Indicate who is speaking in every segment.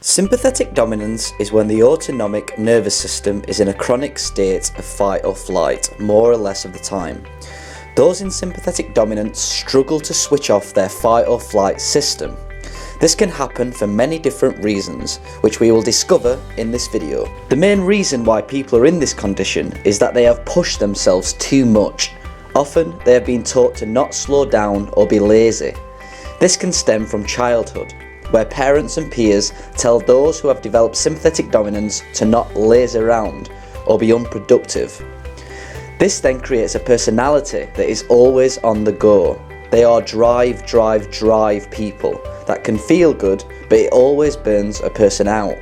Speaker 1: Sympathetic dominance is when the autonomic nervous system is in a chronic state of fight or flight more or less of the time. Those in sympathetic dominance struggle to switch off their fight or flight system. This can happen for many different reasons, which we will discover in this video. The main reason why people are in this condition is that they have pushed themselves too much. Often they have been taught to not slow down or be lazy. This can stem from childhood, where parents and peers tell those who have developed sympathetic dominance to not laze around or be unproductive. This then creates a personality that is always on the go. They are drive people that can feel good, but it always burns a person out.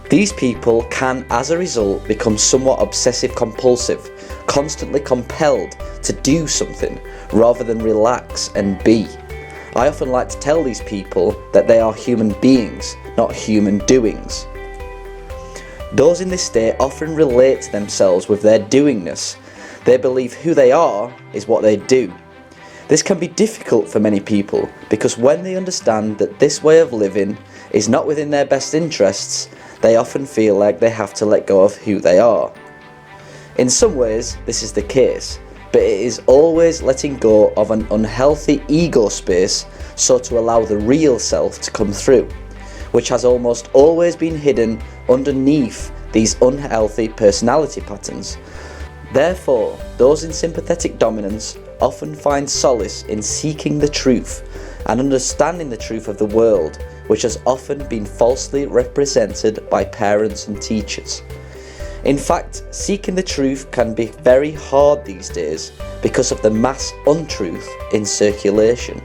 Speaker 1: These people can, as a result, become somewhat obsessive compulsive, constantly compelled to do something rather than relax and be. I often like to tell these people that they are human beings, not human doings. Those in this state often relate to themselves with their doingness. They believe who they are is what they do. This can be difficult for many people because when they understand that this way of living is not within their best interests, they often feel like they have to let go of who they are. In some ways, this is the case, but it is always letting go of an unhealthy ego space so to allow the real self to come through, which has almost always been hidden underneath these unhealthy personality patterns. Therefore, those in sympathetic dominance often find solace in seeking the truth and understanding the truth of the world, which has often been falsely represented by parents and teachers. In fact, seeking the truth can be very hard these days because of the mass untruth in circulation.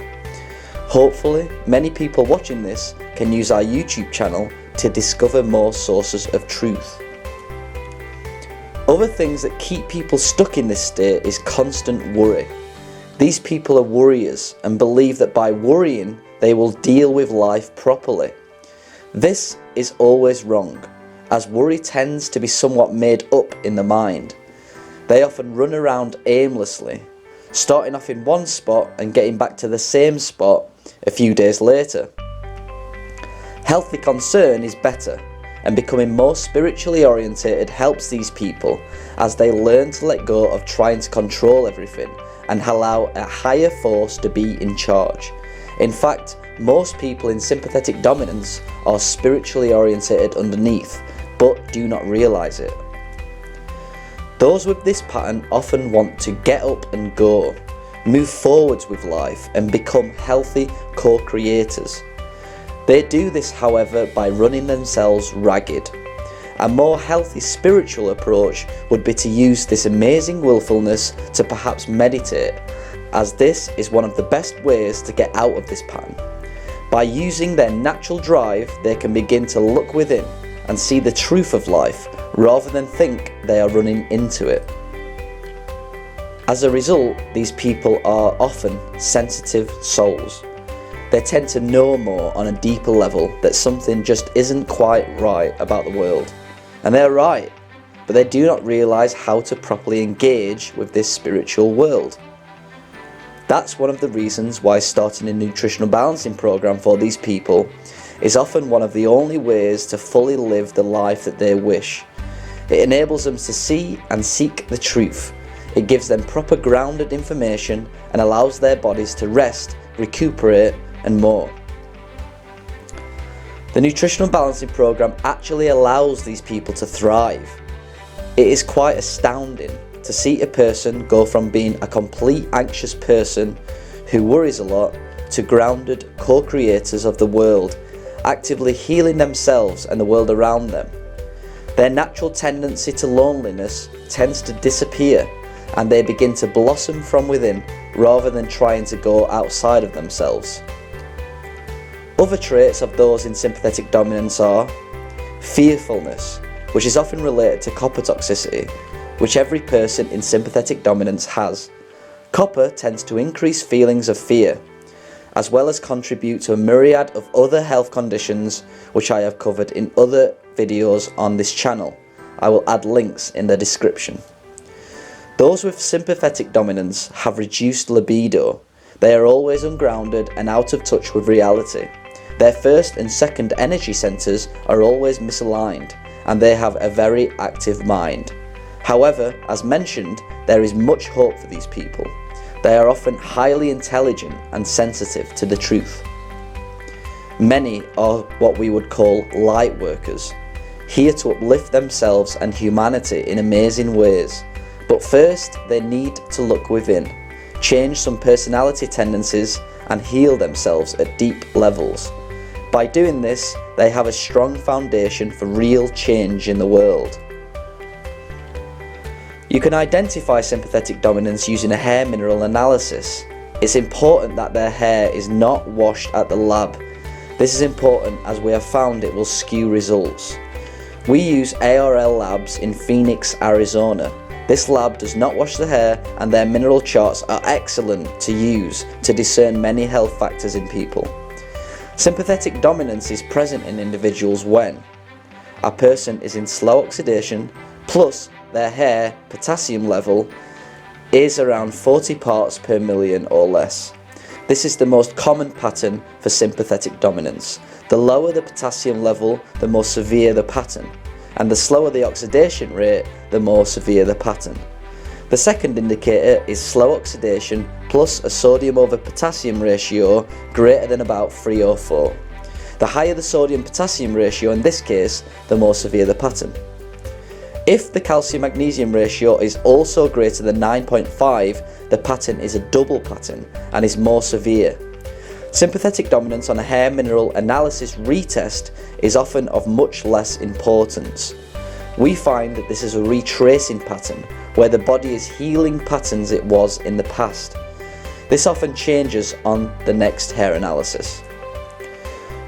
Speaker 1: Hopefully, many people watching this can use our YouTube channel to discover more sources of truth. Other things that keep people stuck in this state is constant worry. These people are worriers and believe that by worrying, they will deal with life properly. This is always wrong, as worry tends to be somewhat made up in the mind. They often run around aimlessly, starting off in one spot and getting back to the same spot a few days later. Healthy concern is better, and becoming more spiritually orientated helps these people as they learn to let go of trying to control everything and allow a higher force to be in charge. In fact, most people in sympathetic dominance are spiritually orientated underneath, but do not realize it. Those with this pattern often want to get up and go, move forwards with life and become healthy co-creators. They do this, however, by running themselves ragged. A more healthy spiritual approach would be to use this amazing willfulness to perhaps meditate, as this is one of the best ways to get out of this pattern. By using their natural drive, they can begin to look within and see the truth of life rather than think they are running into it. As a result, these people are often sensitive souls. They tend to know more on a deeper level that something just isn't quite right about the world. And they're right, but they do not realise how to properly engage with this spiritual world. That's one of the reasons why starting a nutritional balancing program for these people is often one of the only ways to fully live the life that they wish. It enables them to see and seek the truth. It gives them proper grounded information and allows their bodies to rest, recuperate, and more. The nutritional balancing program actually allows these people to thrive. It is quite astounding to see a person go from being a complete anxious person who worries a lot to grounded co-creators of the world, actively healing themselves and the world around them. Their natural tendency to loneliness tends to disappear and they begin to blossom from within rather than trying to go outside of themselves. Other traits of those in sympathetic dominance are fearfulness, which is often related to copper toxicity, which every person in sympathetic dominance has. Copper tends to increase feelings of fear, as well as contribute to a myriad of other health conditions which I have covered in other videos on this channel. I will add links in the description. Those with sympathetic dominance have reduced libido. They are always ungrounded and out of touch with reality. Their first and second energy centres are always misaligned, and they have a very active mind. However, as mentioned, there is much hope for these people. They are often highly intelligent and sensitive to the truth. Many are what we would call light workers, here to uplift themselves and humanity in amazing ways. But first, they need to look within, change some personality tendencies, and heal themselves at deep levels. By doing this, they have a strong foundation for real change in the world. You can identify sympathetic dominance using a hair mineral analysis. It's important that their hair is not washed at the lab. This is important as we have found it will skew results. We use ARL Labs in Phoenix, Arizona. This lab does not wash the hair, and their mineral charts are excellent to use to discern many health factors in people. Sympathetic dominance is present in individuals when a person is in slow oxidation, plus their hair potassium level is around 40 parts per million or less. This is the most common pattern for sympathetic dominance. The lower the potassium level, the more severe the pattern, and the slower the oxidation rate, the more severe the pattern. The second indicator is slow oxidation plus a sodium over potassium ratio greater than about 3 or 4. The higher the sodium potassium ratio in this case, the more severe the pattern. If the calcium magnesium ratio is also greater than 9.5, the pattern is a double pattern and is more severe. Sympathetic dominance on a hair mineral analysis retest is often of much less importance. We find that this is a retracing pattern where the body is healing patterns it was in the past. This often changes on the next hair analysis.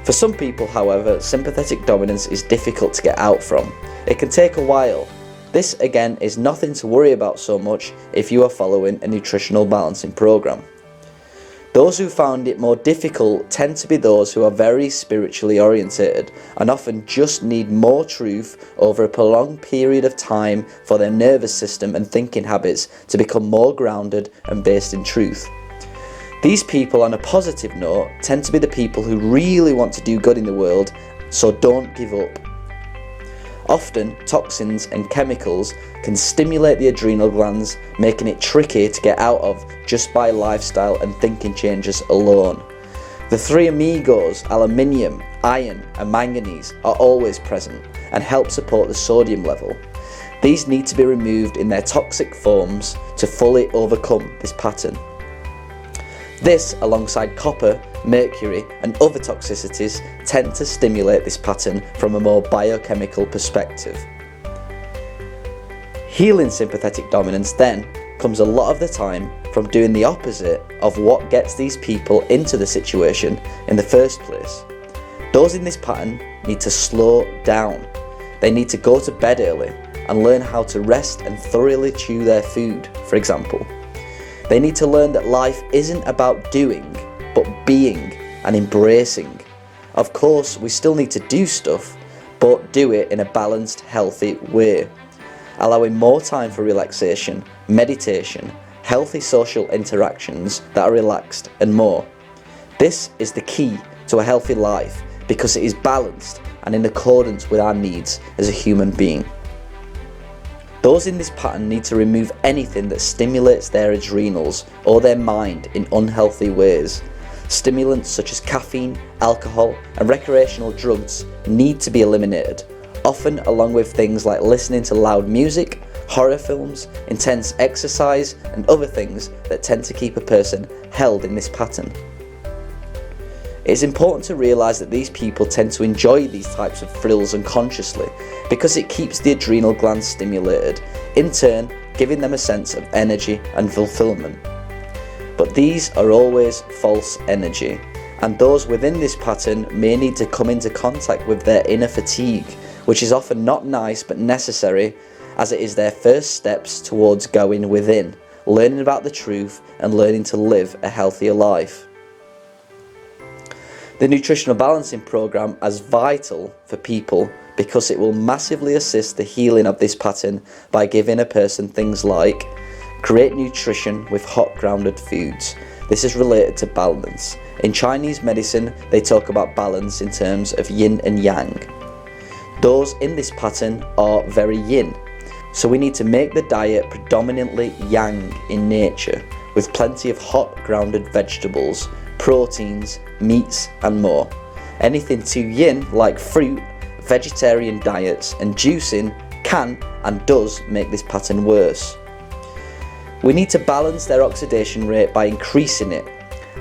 Speaker 1: For some people, however, sympathetic dominance is difficult to get out from. It can take a while. This again is nothing to worry about so much if you are following a nutritional balancing program. Those who found it more difficult tend to be those who are very spiritually orientated and often just need more truth over a prolonged period of time for their nervous system and thinking habits to become more grounded and based in truth. These people, on a positive note, tend to be the people who really want to do good in the world, so don't give up. Often, toxins and chemicals can stimulate the adrenal glands, making it tricky to get out of just by lifestyle and thinking changes alone. The three amigos, aluminium, iron and manganese, are always present and help support the sodium level. These need to be removed in their toxic forms to fully overcome this pattern. This, alongside copper, mercury and other toxicities, tend to stimulate this pattern from a more biochemical perspective. Healing sympathetic dominance then comes a lot of the time from doing the opposite of what gets these people into the situation in the first place. Those in this pattern need to slow down. They need to go to bed early and learn how to rest and thoroughly chew their food, for example. They need to learn that life isn't about doing, but being and embracing. Of course, we still need to do stuff, but do it in a balanced, healthy way, allowing more time for relaxation, meditation, healthy social interactions that are relaxed, and more. This is the key to a healthy life because it is balanced and in accordance with our needs as a human being. Those in this pattern need to remove anything that stimulates their adrenals or their mind in unhealthy ways. Stimulants such as caffeine, alcohol and recreational drugs need to be eliminated, often along with things like listening to loud music, horror films, intense exercise and other things that tend to keep a person held in this pattern. It is important to realise that these people tend to enjoy these types of thrills unconsciously because it keeps the adrenal glands stimulated, in turn giving them a sense of energy and fulfillment. But these are always false energy, and those within this pattern may need to come into contact with their inner fatigue, which is often not nice but necessary, as it is their first steps towards going within, learning about the truth and learning to live a healthier life. The Nutritional Balancing Program is vital for people because it will massively assist the healing of this pattern by giving a person things like great nutrition with hot grounded foods. this is related to balance. In Chinese medicine, they talk about balance in terms of yin and yang. Those in this pattern are very yin, so we need to make the diet predominantly yang in nature, with plenty of hot grounded vegetables, proteins, meats and more. Anything too yin, like fruit, vegetarian diets and juicing, can and does make this pattern worse. We need to balance their oxidation rate by increasing it,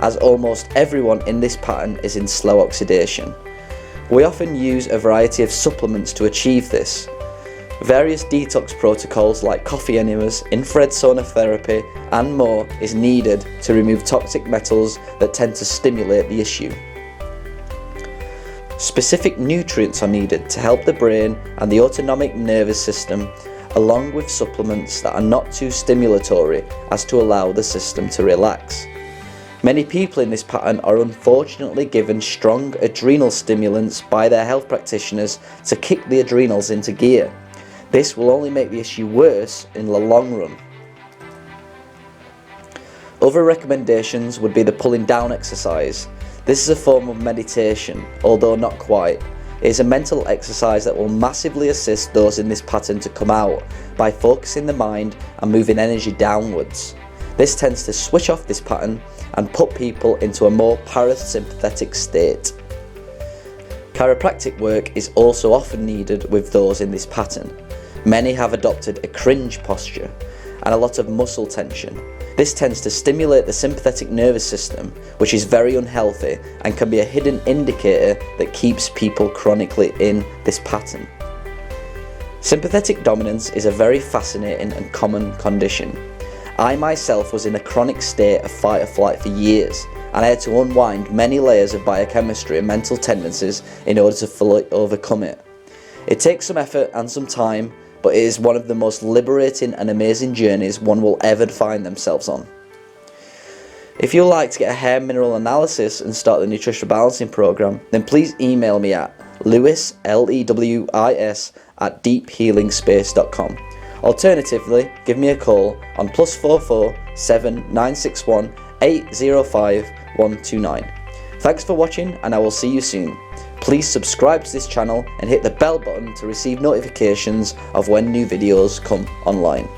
Speaker 1: as almost everyone in this pattern is in slow oxidation. We often use a variety of supplements to achieve this. Various detox protocols like coffee enemas, infrared sauna therapy and more is needed to remove toxic metals that tend to stimulate the issue. Specific nutrients are needed to help the brain and the autonomic nervous system, along with supplements that are not too stimulatory as to allow the system to relax. Many people in this pattern are unfortunately given strong adrenal stimulants by their health practitioners to kick the adrenals into gear. This will only make the issue worse in the long run. Other recommendations would be the pulling down exercise. This is a form of meditation, although not quite. It is a mental exercise that will massively assist those in this pattern to come out by focusing the mind and moving energy downwards. This tends to switch off this pattern and put people into a more parasympathetic state. Chiropractic work is also often needed with those in this pattern. Many have adopted a cringe posture and a lot of muscle tension. This tends to stimulate the sympathetic nervous system, which is very unhealthy and can be a hidden indicator that keeps people chronically in this pattern. Sympathetic dominance is a very fascinating and common condition. I myself was in a chronic state of fight or flight for years, and I had to unwind many layers of biochemistry and mental tendencies in order to fully overcome it. It takes some effort and some time, but it is one of the most liberating and amazing journeys one will ever find themselves on. If you'd like to get a hair mineral analysis and start the Nutritional Balancing Program, then please email me at lewis, Lewis, @deephealingspace.com. Alternatively, give me a call on +44 7961 805 129. Thanks for watching, and I will see you soon. Please subscribe to this channel and hit the bell button to receive notifications of when new videos come online.